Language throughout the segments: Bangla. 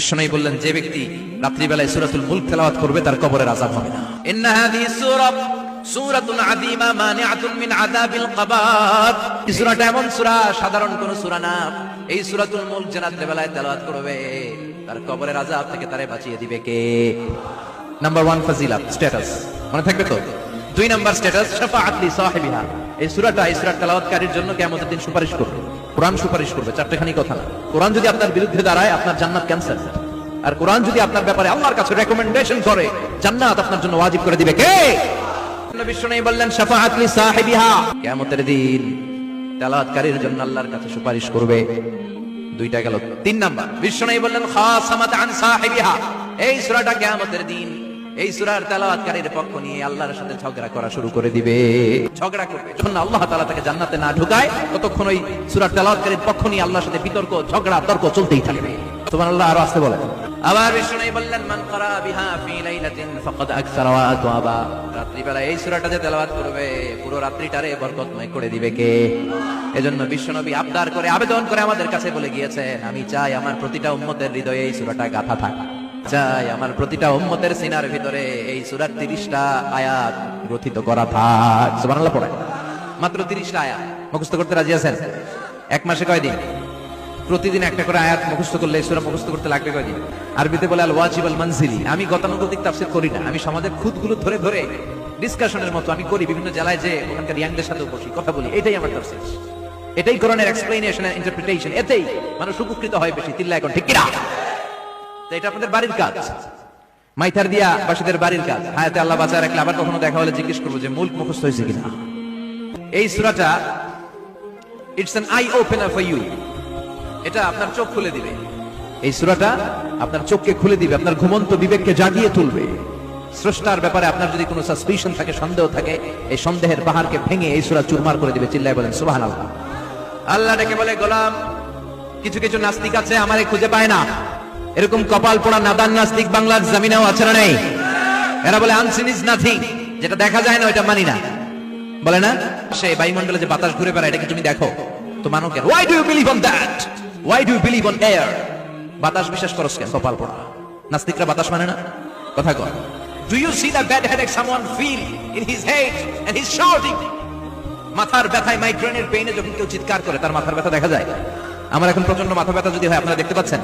বিশ্বনবী বললেন, যে ব্যক্তি রাত্রিবেলায় সূরাতুল মুলক তেলাওয়াত করবে তার কবরের আযাব হবে না। ইন্না হাযিহি সূরাতুন আযীমা মানিআতুন মিন আযাবিল কবর। এই সূরাটা এমন সূরা, সাধারণ কোন সূরা না। এই সূরাতুল মুলক যে রাত্রিবেলায় তেলাওয়াত করবে তার কবরের আযাব থেকে তারে বাঁচিয়ে দিবে কে? নাম্বার 1 ফজিলত, স্ট্যাটাস মনে থাকবে তো। 2 নাম্বার স্ট্যাটাস, শাফাআত লি সাহিবিহা। এই সূরা তেলাওয়াতকারীর জন্য কিয়ামতের দিন সুপারিশ করবে। কোরআন সুপারিশ করবে, চারটেখানি কথা না। কোরআন যদি আপনার বিরুদ্ধে দাঁড়ায় আপনার জান্নাত ক্যান্সেল, আর কোরআন যদি আপনার ব্যাপারে আল্লাহর কাছে রেকমেন্ডেশন করে জান্নাত আপনার জন্য ওয়াজিব করে দিবে কে? বিশ্বনবী বললেন শাফাআত লি সাহিবিহা, কিয়ামতের দিন তেলাওয়াতকারীর জন্য আল্লাহর কাছে সুপারিশ করবে। 2টা গেল। 3 নাম্বার, বিশ্বনবী বললেন খাসামাত আন সাহিবিহা। এই সূরাটা কিয়ামতের দিন এই সূরার তেলাওয়াতকারীর পক্ষ নিয়ে আল্লাহর সাথে ঝগড়া করা শুরু করে দিবে। ঝগড়া করবে, যখন আল্লাহ তাআলা তাকে জান্নাতে না ঢুকায় ততক্ষণ ওই সূরার তেলাওয়াতকারীর পক্ষ নিয়ে আল্লাহর সাথে বিতর্ক, ঝগড়া, তর্ক চলতেই থাকবে। সুবহানাল্লাহ। আরো আসতে বলেন। আবার বিষ্ণু বললেন, মান ক্বারা বিহা ফি লাইলাতিন ফাকাদ আকসারা ওয়া আতওয়াবা। রাত্রিবেলা এই সূরাটা যে তেলাওয়াত করবে পুরো রাত্রিটারে বরকতময় করে দিবে কে? এজন্য বিশ্বনবী আবদার করে, আবেদন করে আমাদের কাছে বলে গিয়েছেন, আমি চাই আমার প্রতিটা উম্মতের হৃদয়ে এই সূরাটা গাঁথা থাক। চাই আমার প্রতিটা উম্মতের সিনার ভিতরে এই সূরার 30টা আয়াত গ্রথিত করা থাক। সুবহানাল্লাহ পড়ে। মাত্র 30টা আয়াত মুখস্থ করতে রাজি আছেন? এক মাসে কয়দিন? প্রতিদিন একটা করে আয়াত মুখস্থ করলে এই সূরা মুখস্থ করতে লাগবে কয়দিন? আরবিতে বলে আল ওয়াজিব আল মানজিলি। আমি গতানুগতিক তাফসীর করি না, আমি সমাজের খুঁতগুলো ধরে ধরে ডিসকাশনের মতো আমি করি। বিভিন্ন জেলায় যে ওখানকার ইয়াংদের সাথে বসি, কথা বলি, এটাই আমার তাফসীর, এটাই কোরআনের এক্সপ্লেনেশন এন্ড ইন্টারপ্রিটেশন। এতেই মানুষ উপকৃত হয় বেশি। তিল্লা এখন ঠিক কিনা? এটা আপনাদের বাড়ির কাজ, মাইথার দিয়া বাসীদের বাড়ির কাজ। হায়াতে আল্লাহ বাঁচায় রাখলে আবার কখনো দেখা হলে জিজ্ঞেস করবো যে মুলক মুখস্থ হয়েছে কিনা। এই সূরাটা it's an eye opener for you. এটা আপনার চোখ খুলে দিবে। এই সূরাটা আপনার চোখকে খুলে দিবে, আপনার ঘুমন্ত বিবেককে জাগিয়ে তুলবে। স্রষ্টার ব্যাপারে আপনার যদি কোনো সাসপিশন থাকে, সন্দেহ থাকে, এই সন্দেহের পাহাড়কে ভেঙে এই সূরা চুরমার করে দিবে। চিল্লায় বলেন সুবহানাল্লাহ। আল্লাহ ডেকে বলে, গোলাম, কিছু কিছু নাস্তিক আছে আমারে খুঁজে পায় না। এরকম কপাল পোড়া নাদান নাস্তিক বাংলার জমিনেও আছে না নেই? এরা বলে আনসিন ইজ নাথিং, যেটা দেখা যায় না ওইটা মানি না, বলে না? সেই বায়ুমণ্ডলে যে বাতাস ঘুরে বেড়ায়, এটা কি তুমি দেখো? তো মানো কেন? Why do you believe on that? Why do you believe on air? বাতাস বিশ্বাস করো কেন? কপাল পোড়া নাস্তিকরা বাতাস মানে না, কথা কর। Do you see the bad headache someone feel in his head and he's shouting? মাথার ব্যথায়, মাইগ্রেনের পেইনে যখন কেউ চিৎকার করে তার মাথার ব্যথা দেখা যায়। আমার এখন প্রচন্ড মাথা ব্যথা যদি হয়, আপনারা দেখতে পাচ্ছেন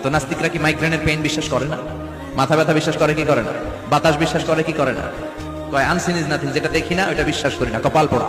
তো, নাস্তিকরা কি মাইগ্রেনের পেইন বিশ্বাস করে না? মাথা ব্যথা বিশ্বাস করে কি করে না? বাতাস বিশ্বাস করে কি করে না? কয় আনসিন ইজ নাথিং, যেটা দেখি না ওটা বিশ্বাস করি না, কপাল পোড়া।